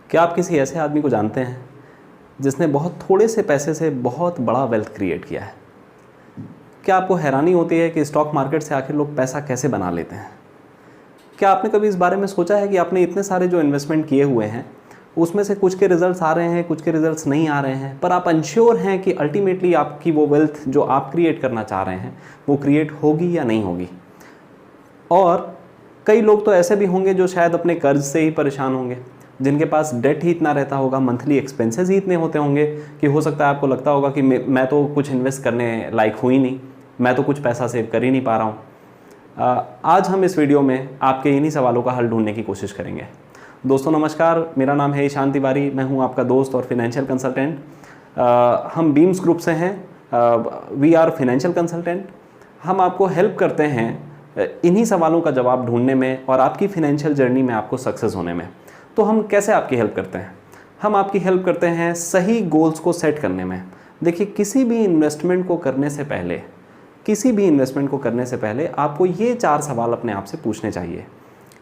क्या आप किसी ऐसे आदमी को जानते हैं जिसने बहुत थोड़े से पैसे से बहुत बड़ा वेल्थ क्रिएट किया है? क्या आपको हैरानी होती है कि स्टॉक मार्केट से आखिर लोग पैसा कैसे बना लेते हैं? क्या आपने कभी इस बारे में सोचा है कि आपने इतने सारे जो इन्वेस्टमेंट किए हुए हैं उसमें से कुछ के रिजल्ट्स आ रहे हैं, कुछ के रिजल्ट्स नहीं आ रहे हैं, पर आप अनश्योर हैं कि अल्टीमेटली आपकी वो वेल्थ जो आप क्रिएट करना चाह रहे हैं वो क्रिएट होगी या नहीं होगी? और कई लोग तो ऐसे भी होंगे जो शायद अपने कर्ज से ही परेशान होंगे, जिनके पास डेट ही इतना रहता होगा, मंथली एक्सपेंसेस ही इतने होते होंगे कि हो सकता है आपको लगता होगा कि मैं तो कुछ इन्वेस्ट करने लायक हूँ ही नहीं, मैं तो कुछ पैसा सेव कर ही नहीं पा रहा हूँ। आज हम इस वीडियो में आपके इन्हीं सवालों का हल ढूंढने की कोशिश करेंगे। दोस्तों नमस्कार, मेरा नाम है ईशान तिवारी, मैं हूँ आपका दोस्त और फिनेंशियल कंसल्टेंट। हम बीम्स ग्रुप से हैं, वी आर फिनेंशियल कंसल्टेंट। हम आपको हेल्प करते हैं इन्हीं सवालों का जवाब ढूंढने में और आपकी फिनेंशियल जर्नी में आपको सक्सेस होने में। तो हम कैसे आपकी हेल्प करते हैं? हम आपकी हेल्प करते हैं सही गोल्स को सेट करने में। देखिए, किसी भी इन्वेस्टमेंट को करने से पहले आपको ये 4 सवाल अपने आप से पूछने चाहिए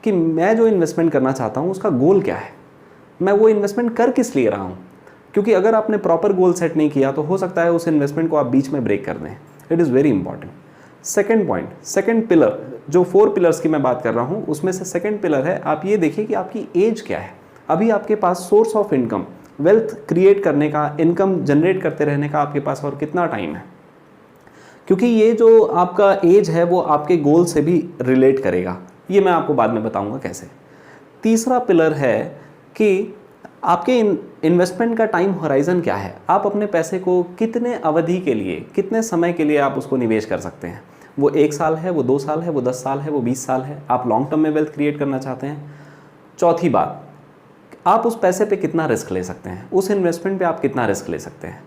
कि मैं जो इन्वेस्टमेंट करना चाहता हूँ उसका गोल क्या है, मैं वो इन्वेस्टमेंट कर किस लिए रहा हूँ। क्योंकि अगर आपने प्रॉपर गोल सेट नहीं किया तो हो सकता है उस इन्वेस्टमेंट को आप बीच में ब्रेक कर दें। It is very important. Second point, second pillar, जो 4 पिलर्स की मैं बात कर रहा हूँ उसमें से सेकंड पिलर है, आप ये देखिए कि आपकी एज क्या है। अभी आपके पास source of income, wealth create करने का, इनकम जनरेट करते रहने का आपके पास और कितना टाइम है। क्योंकि ये जो आपका एज है वो आपके गोल से भी रिलेट करेगा, ये मैं आपको बाद में बताऊंगा कैसे। तीसरा पिलर है कि आपके इन्वेस्टमेंट का टाइम होराइजन क्या है, आप अपने पैसे को कितने अवधि के लिए, कितने समय के लिए आप उसको निवेश कर सकते हैं। वो 1 साल है, वो 2 साल है, वो 10 साल है, वो 20 साल है, आप लॉन्ग टर्म में वेल्थ क्रिएट करना चाहते हैं। चौथी बात, आप उस पैसे पे कितना रिस्क ले सकते हैं, उस इन्वेस्टमेंट पे आप कितना रिस्क ले सकते हैं।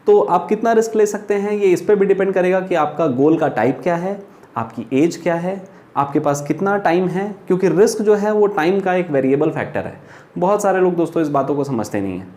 तो आप कितना रिस्क ले सकते हैं ये इस पर भी डिपेंड करेगा कि आपका गोल का टाइप क्या है, आपकी एज क्या है, आपके पास कितना टाइम है। क्योंकि रिस्क जो है वो टाइम का एक वेरिएबल फैक्टर है। बहुत सारे लोग दोस्तों इस बातों को समझते नहीं हैं।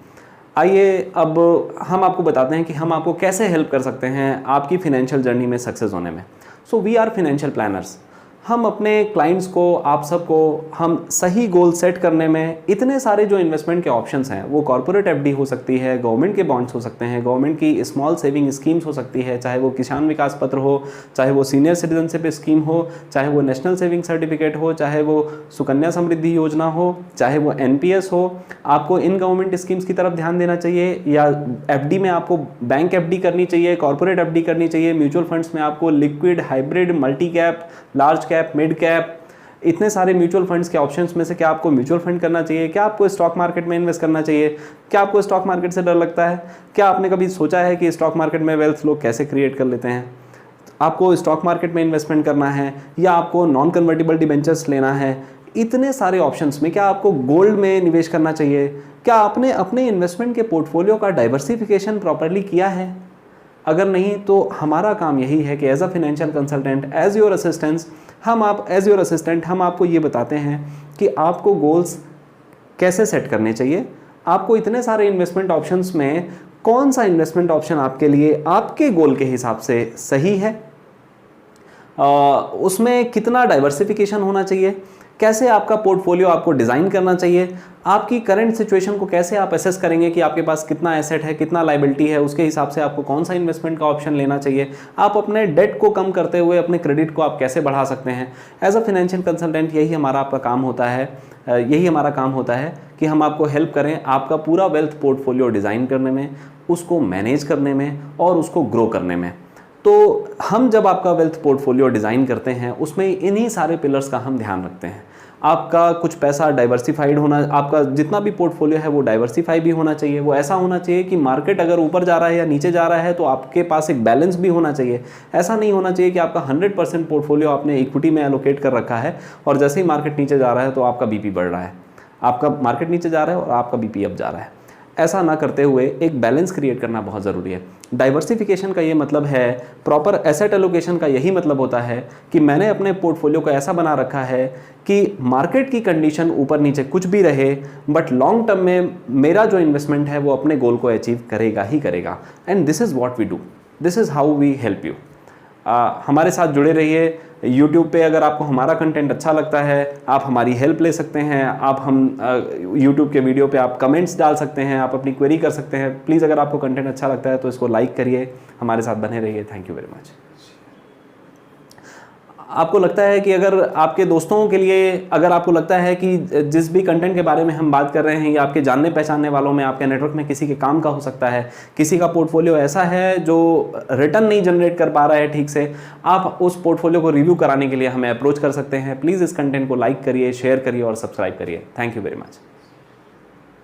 आइए अब हम आपको बताते हैं कि हम आपको कैसे हेल्प कर सकते हैं आपकी फिनेंशियल जर्नी में सक्सेस होने में। So we are financial planners. हम अपने क्लाइंट्स को, आप सबको, हम सही गोल सेट करने में इतने सारे जो इन्वेस्टमेंट के ऑप्शंस हैं, वो कॉर्पोरेट एफडी हो सकती है, गवर्नमेंट के बॉन्ड्स हो सकते हैं, गवर्नमेंट की स्मॉल सेविंग स्कीम्स हो सकती है, चाहे वो किसान विकास पत्र हो, चाहे वो सीनियर सिटीजनशिप स्कीम हो, चाहे वो नेशनल सेविंग सर्टिफिकेट हो, चाहे वो सुकन्या समृद्धि योजना हो, चाहे वो एनपीएस हो। आपको इन गवर्नमेंट स्कीम्स की तरफ ध्यान देना चाहिए या एफडी में आपको बैंक एफडी करनी चाहिए, कॉर्पोरेट एफडी करनी चाहिए, म्यूचुअल फंड्स में आपको liquid, hybrid, multi cap, large cap, mid cap, इतने सारे म्यूचुअल फंड्स के ऑप्शंस में से क्या आपको म्यूचुअल फंड करना चाहिए, क्या आपको स्टॉक मार्केट में इन्वेस्ट करना चाहिए, क्या आपको स्टॉक मार्केट से डर लगता है, क्या आपने कभी सोचा है कि स्टॉक मार्केट में वेल्थ लोग कैसे क्रिएट कर लेते हैं। आपको स्टॉक मार्केट में इन्वेस्टमेंट करना है या आपको नॉन कन्वर्टिबल डिबेंचर्स लेना है। इतने सारे ऑप्शंस में क्या आपको गोल्ड में निवेश करना चाहिए, क्या आपने अपने इन्वेस्टमेंट के पोर्टफोलियो का डाइवर्सिफिकेशन प्रॉपरली किया है। अगर नहीं तो हमारा काम यही है कि as a financial consultant, as your assistant हम आपको ये बताते हैं कि आपको गोल्स कैसे सेट करने चाहिए, आपको इतने सारे इन्वेस्टमेंट ऑप्शंस में कौन सा इन्वेस्टमेंट ऑप्शन आपके लिए, आपके गोल के हिसाब से सही है, उसमें कितना डाइवर्सिफिकेशन होना चाहिए, कैसे आपका पोर्टफोलियो आपको डिज़ाइन करना चाहिए, आपकी करंट सिचुएशन को कैसे आप असेस करेंगे कि आपके पास कितना एसेट है, कितना लायबिलिटी है, उसके हिसाब से आपको कौन सा इन्वेस्टमेंट का ऑप्शन लेना चाहिए, आप अपने डेट को कम करते हुए अपने क्रेडिट को आप कैसे बढ़ा सकते हैं। एज अ फिनेंशियल कंसल्टेंट यही हमारा काम होता है कि हम आपको हेल्प करें आपका पूरा वेल्थ पोर्टफोलियो डिज़ाइन करने में, उसको मैनेज करने में और उसको ग्रो करने में। तो हम जब आपका वेल्थ पोर्टफोलियो डिज़ाइन करते हैं उसमें इन्हीं सारे पिलर्स का हम ध्यान रखते हैं। आपका कुछ पैसा डाइवर्सिफाइड होना, आपका जितना भी पोर्टफोलियो है वो डाइवर्सिफाई भी होना चाहिए। वो ऐसा होना चाहिए कि मार्केट अगर ऊपर जा रहा है या नीचे जा रहा है तो आपके पास एक बैलेंस भी होना चाहिए। ऐसा नहीं होना चाहिए कि आपका 100% पोर्टफोलियो आपने इक्विटी में एलोकेट कर रखा है और जैसे ही मार्केट नीचे जा रहा है तो आपका बीपी बढ़ रहा है, आपका मार्केट नीचे जा रहा है और आपका बीपी अप जा रहा है। ऐसा ना करते हुए एक बैलेंस क्रिएट करना बहुत ज़रूरी है। डाइवर्सिफिकेशन का ये मतलब है, प्रॉपर एसेट एलोकेशन का यही मतलब होता है कि मैंने अपने पोर्टफोलियो को ऐसा बना रखा है कि मार्केट की कंडीशन ऊपर नीचे कुछ भी रहे, बट लॉन्ग टर्म में मेरा जो इन्वेस्टमेंट है वो अपने गोल को अचीव करेगा ही करेगा। And this is what we do, this is how we help you. हमारे साथ जुड़े रहिए, यूट्यूब पे अगर आपको हमारा कंटेंट अच्छा लगता है, आप हमारी हेल्प ले सकते हैं। आप हम यूट्यूब के वीडियो पे आप कमेंट्स डाल सकते हैं, आप अपनी क्वेरी कर सकते हैं। प्लीज़ अगर आपको कंटेंट अच्छा लगता है तो इसको लाइक करिए, हमारे साथ बने रहिए। Thank you very much. आपको लगता है कि अगर आपके दोस्तों के लिए, अगर आपको लगता है कि जिस भी कंटेंट के बारे में हम बात कर रहे हैं, या आपके जानने पहचानने वालों में, आपके नेटवर्क में किसी के काम का हो सकता है, किसी का पोर्टफोलियो ऐसा है जो रिटर्न नहीं जनरेट कर पा रहा है ठीक से, आप उस पोर्टफोलियो को रिव्यू कराने के लिए हमें अप्रोच कर सकते हैं। प्लीज़ इस कंटेंट को लाइक करिए, शेयर करिए और सब्सक्राइब करिए। Thank you very much.